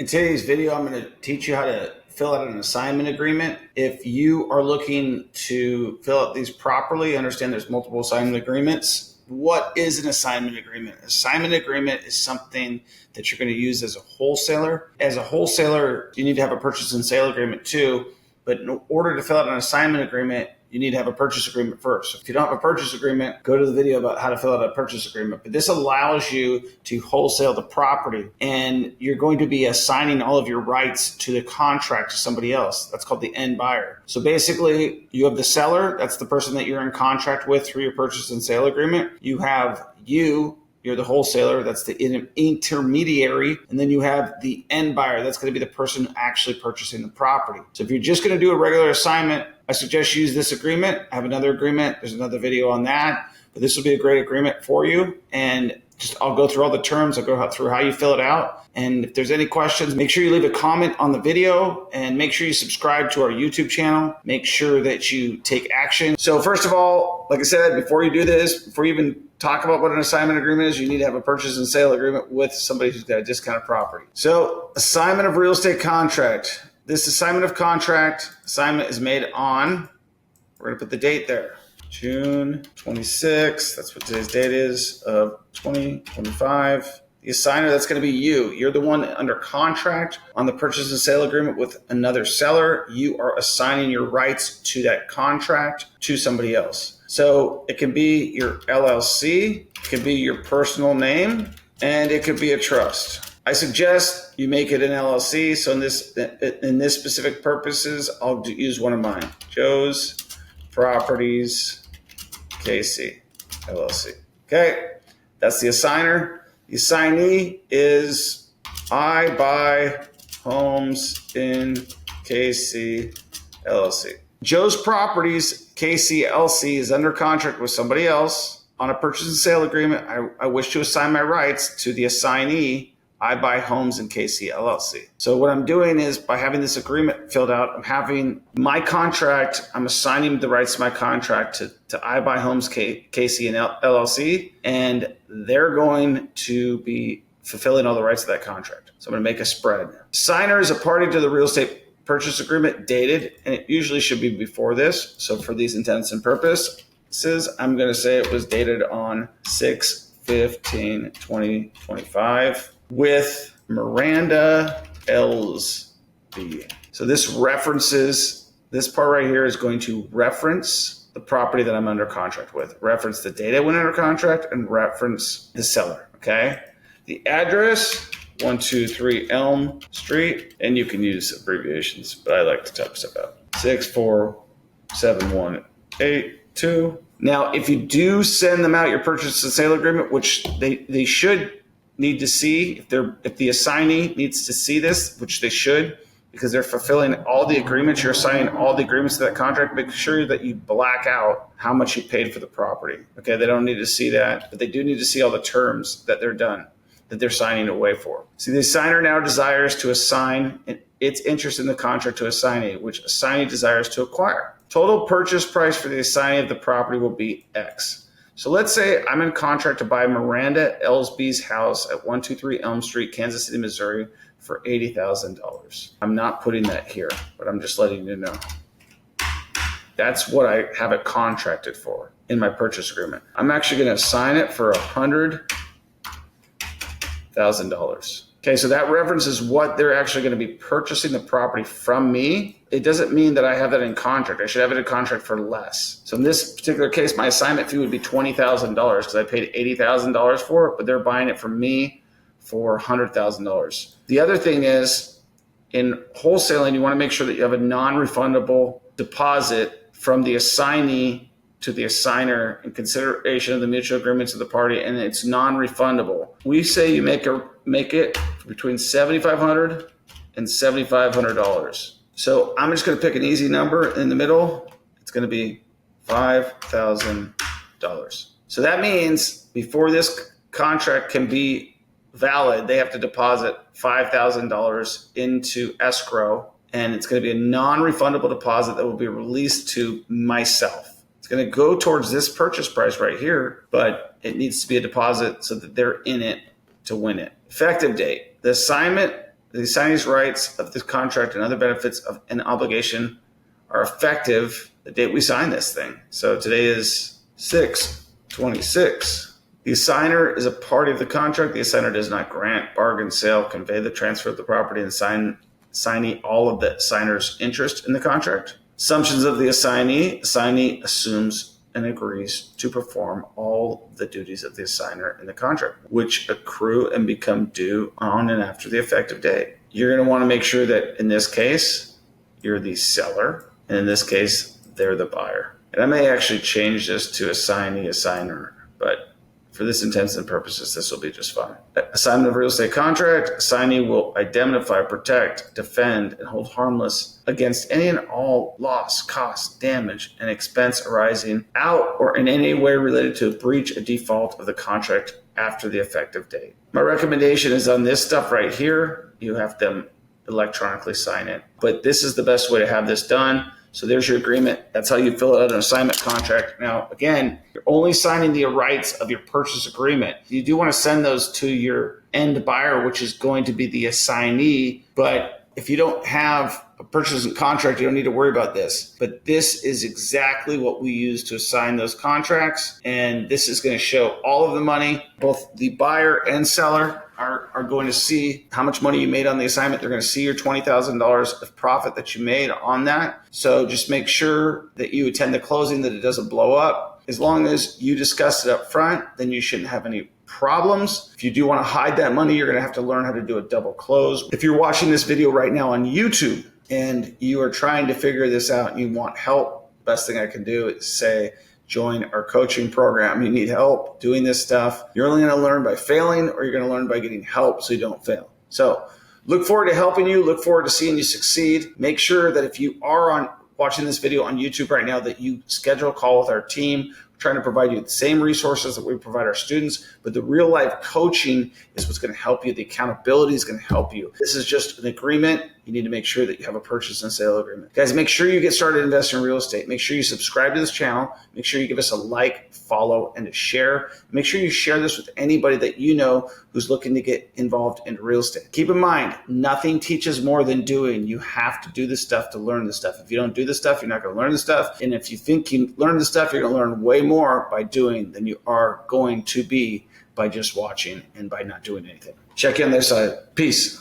In today's video, I'm going to teach you how to fill out an assignment agreement. If you are looking to fill out these properly, understand there's multiple assignment agreements. What is an assignment agreement? Assignment agreement is something that you're going to use as a wholesaler. As a wholesaler, you need to have a purchase and sale agreement too. But in order to fill out an assignment agreement, you need to have a purchase agreement first. So if you don't have a purchase agreement, go to the video about how to fill out a purchase agreement. But this allows you to wholesale the property, and you're going to be assigning all of your rights to the contract to somebody else. That's called the end buyer. So basically, you have the seller. That's the person that you're in contract with through your purchase and sale agreement. You have you're the wholesaler, that's the intermediary, and then you have the end buyer. That's going to be the person actually purchasing the property. So if you're just going to do a regular assignment, I suggest you use this agreement. I have another agreement. There's another video on that, but this will be a great agreement for you. And I'll go through all the terms. I'll go through how you fill it out. And if there's any questions, make sure you leave a comment on the video and make sure you subscribe to our YouTube channel. Make sure that you take action. So first of all, like I said, before you do this, before you even talk about what an assignment agreement is, you need to have a purchase and sale agreement with somebody who's got a discounted property. So assignment of real estate contract. This assignment of contract assignment is made on, we're going to put the date there, June 26th. That's what today's date is of 2025. The assigner, that's going to be you. You're the one under contract on the purchase and sale agreement with another seller. You are assigning your rights to that contract to somebody else. So it can be your LLC, it could be your personal name, and it could be a trust. I suggest you make it an LLC. So in this specific purposes, I'll use one of mine, Joe's Properties KC LLC. Okay, that's the assigner. The assignee is I buy homes in KC LLC. Joe's Properties KC LLC is under contract with somebody else on a purchase and sale agreement. I wish to assign my rights to the assignee. I buy homes in KC LLC. So what I'm doing is, by having this agreement filled out, I'm having my contract, I'm assigning the rights to my contract to I buy homes KC and LLC, and they're going to be fulfilling all the rights of that contract. So I'm going to make a spread. Signer is a party to the real estate purchase agreement dated, and it usually should be before this. So for these intents and purposes, I'm going to say it was dated on 6/15/2025. with Miranda Ellsby. So this part right here is going to reference the property that I'm under contract with, reference the date I went under contract, and reference the seller, okay? The address, 123 Elm Street, and you can use abbreviations, but I like to type stuff out. 6471882. Now, if you do send them out your purchase and sale agreement, which they should need to see, if the assignee needs to see this, which they should, because they're fulfilling all the agreements, you're assigning all the agreements to that contract, make sure that you black out how much you paid for the property. Okay, they don't need to see that, but they do need to see all the terms that they're done, that they're signing away for. See, the assigner now desires to assign its interest in the contract to assignee, which assignee desires to acquire. Total purchase price for the assignee of the property will be X. So let's say I'm in contract to buy Miranda Ellsby's house at 123 Elm Street, Kansas City, Missouri for $80,000. I'm not putting that here, but I'm just letting you know. That's what I have it contracted for in my purchase agreement. I'm actually going to assign it for $100,000. Okay, so that references what they're actually going to be purchasing the property from me. It doesn't mean that I have that in contract. I should have it in contract for less. So in this particular case, my assignment fee would be $20,000 because I paid $80,000 for it, but they're buying it from me for $100,000. The other thing is, in wholesaling, you want to make sure that you have a non-refundable deposit from the assignee to the assigner in consideration of the mutual agreements of the party, and it's non-refundable. We say you make it between $7,500 and $7,500. So I'm just going to pick an easy number in the middle. It's going to be $5,000. So that means before this contract can be valid, they have to deposit $5,000 into escrow, and it's going to be a non-refundable deposit that will be released to myself. It's going to go towards this purchase price right here, but it needs to be a deposit so that they're in it to win it. Effective date. The assignment The assignee's rights of this contract and other benefits of an obligation are effective the date we sign this thing. So today is 6/26. The assignor is a party of the contract. The assignor does not grant, bargain, sale, convey the transfer of the property, and assignee all of the assignor's interest in the contract. Assumptions of the assignee. Assignee assumes and agrees to perform all the duties of the assigner in the contract, which accrue and become due on and after the effective date. You're going to want to make sure that in this case, you're the seller, and in this case, they're the buyer. And I may actually change this to assignee, assigner, but for this intents and purposes, this will be just fine. Assignment of real estate contract. Assignee will identify, protect, defend, and hold harmless against any and all loss, cost, damage, and expense arising out or in any way related to a breach or default of the contract after the effective date. My recommendation is on this stuff right here, you have them electronically sign it. But this is the best way to have this done. So there's your agreement. That's how you fill out an assignment contract. Now, again, you're only signing the rights of your purchase agreement. You do want to send those to your end buyer, which is going to be the assignee. But if you don't have a purchase contract, you don't need to worry about this. But this is exactly what we use to assign those contracts. And this is going to show all of the money. Both the buyer and seller are going to see how much money you made on the assignment. They're going to see your $20,000 of profit that you made on that. So just make sure that you attend the closing, that it doesn't blow up. As long as you discuss it up front, then you shouldn't have any problems. If you do want to hide that money, you're going to have to learn how to do a double close. If you're watching this video right now on YouTube and you are trying to figure this out and you want help, the best thing I can do is say, join our coaching program. You need help doing this stuff. You're only going to learn by failing, or you're going to learn by getting help so you don't fail. So look forward to helping you. Look forward to seeing you succeed. Make sure that if you are watching this video on YouTube right now, that you schedule a call with our team. We're trying to provide you the same resources that we provide our students, but the real life coaching is what's going to help you. The accountability is going to help you. This is just an agreement. You need to make sure that you have a purchase and sale agreement. Guys, make sure you get started investing in real estate. Make sure you subscribe to this channel. Make sure you give us a like, follow, and a share. Make sure you share this with anybody that you know who's looking to get involved in real estate. Keep in mind, nothing teaches more than doing. You have to do this stuff to learn this stuff. If you don't do this stuff, you're not going to learn this stuff. And if you think you learn this stuff, you're going to learn way more by doing than you are going to be by just watching and by not doing anything. Check you on the other side. Peace.